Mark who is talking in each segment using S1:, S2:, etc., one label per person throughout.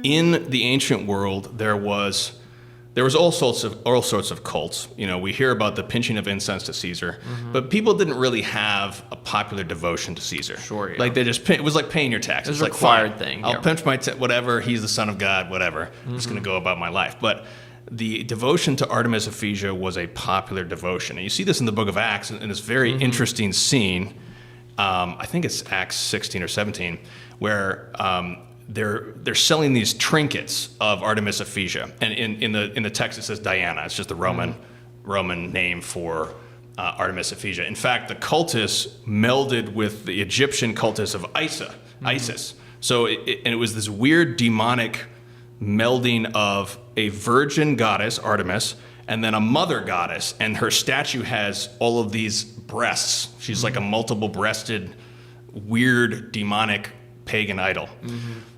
S1: In the ancient world, there was all sorts of cults. You know, we hear about the pinching of incense to Caesar, but people didn't really have a popular devotion to Caesar.
S2: Sure, yeah.
S1: Like it was like paying your taxes.
S2: It was a
S1: like,
S2: required
S1: fine,
S2: thing.
S1: I'll pinch my whatever. He's the son of God. Whatever. I'm just going to go about my life. But the devotion to Artemis Ephesia was a popular devotion, and you see this in the Book of Acts in this very interesting scene. I think it's Acts 16 or 17, where they're selling these trinkets of Artemis Ephesia, and in the text it says Diana. It's just the Roman name for Artemis Ephesia. In fact, the cultists melded with the Egyptian cultists of Isis. So it was this weird demonic melding of a virgin goddess, Artemis, and then a mother goddess, and her statue has all of these breasts. She's like a multiple-breasted, weird, demonic pagan idol.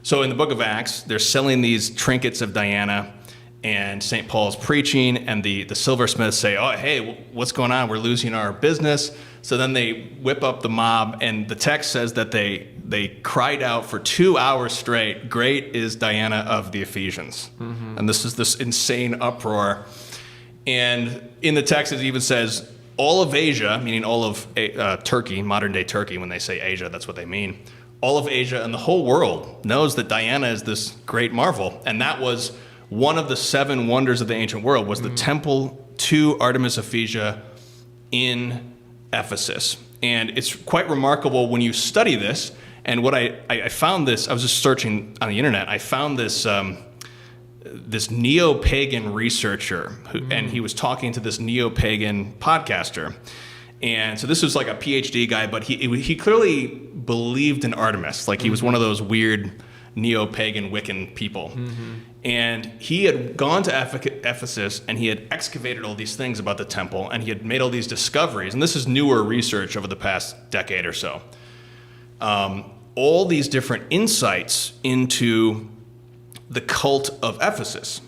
S1: So in the Book of Acts, they're selling these trinkets of Diana, and St. Paul's preaching, and the silversmiths say, oh, hey, what's going on? We're losing our business. So then they whip up the mob, and the text says that they cried out for 2 hours straight, great is Diana of the Ephesians. And this is this insane uproar. And in the text, it even says, all of Asia, meaning all of Turkey, modern-day Turkey, when they say Asia, that's what they mean. All of Asia and the whole world knows that Diana is this great marvel. And that was one of the 7 wonders of the ancient world, was the temple to Artemis Ephesia in Ephesus. And it's quite remarkable when you study this. And what I found this, I was just searching on the internet, I found this this neo-pagan researcher, and he was talking to this neo-pagan podcaster. And so this was like a PhD guy, but he clearly believed in Artemis. Like he was one of those weird neo-pagan Wiccan people. And he had gone to Ephesus, and he had excavated all these things about the temple, and he had made all these discoveries. And this is newer research over the past decade or so. All these different insights into the cult of Ephesus.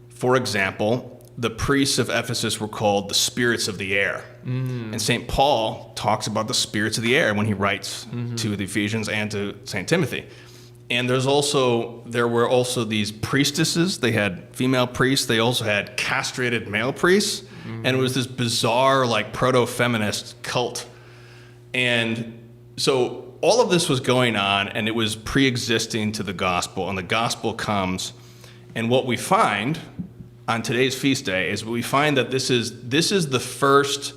S1: For example, the priests of Ephesus were called the spirits of the air. And St. Paul talks about the spirits of the air when he writes to the Ephesians and to St. Timothy. And there were also these priestesses. They had female priests. They also had castrated male priests. And it was this bizarre, like, proto-feminist cult. And so all of this was going on, and it was pre-existing to the gospel. And the gospel comes, and what we find on today's feast day is we find that this is the first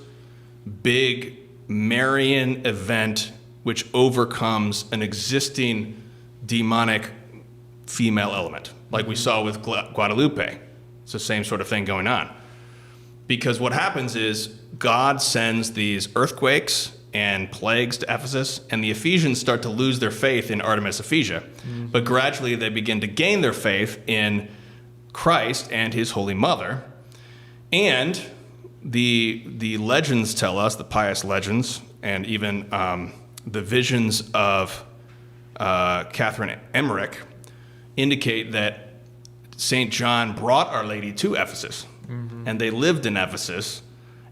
S1: big Marian event which overcomes an existing demonic female element, like we saw with Guadalupe. It's the same sort of thing going on. Because what happens is God sends these earthquakes and plagues to Ephesus, and the Ephesians start to lose their faith in Artemis Ephesia. But gradually they begin to gain their faith in Christ and his Holy Mother. And the legends tell us, the pious legends, and even the visions of Catherine Emmerich indicate that St. John brought Our Lady to Ephesus, and they lived in Ephesus,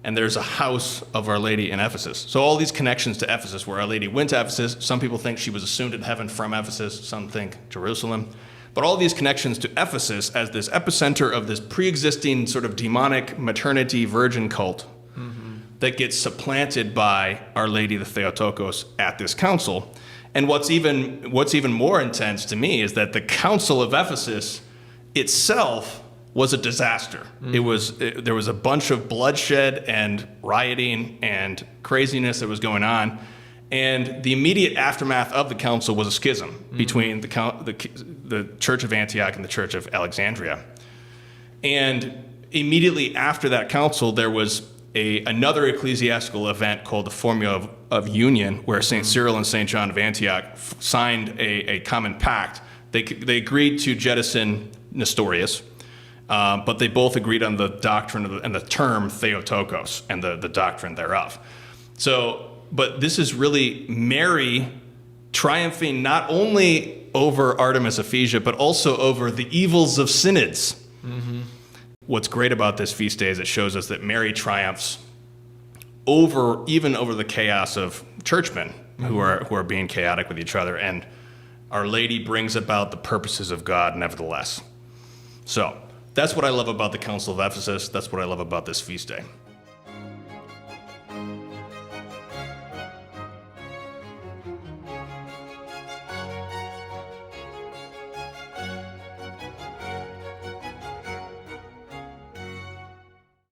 S1: and there's a house of Our Lady in Ephesus. So all these connections to Ephesus, where Our Lady went to Ephesus. Some people think she was assumed in heaven from Ephesus. Some think Jerusalem. But all these connections to Ephesus as this epicenter of this pre-existing sort of demonic maternity virgin cult that gets supplanted by Our Lady the Theotokos at this council. And what's even more intense to me is that the Council of Ephesus itself was a disaster. There was a bunch of bloodshed and rioting and craziness that was going on. And the immediate aftermath of the council was a schism between the Church of Antioch and the Church of Alexandria. And immediately after that council, there was another ecclesiastical event called the Formula of Union, where St. Cyril and St. John of Antioch signed a common pact. They agreed to jettison Nestorius, but they both agreed on the doctrine and the term Theotokos and the doctrine thereof. But this is really Mary triumphing not only over Artemis Ephesia, but also over the evils of synods. What's great about this feast day is it shows us that Mary triumphs even over the chaos of churchmen who are being chaotic with each other. And Our Lady brings about the purposes of God nevertheless. So that's what I love about the Council of Ephesus. That's what I love about this feast day.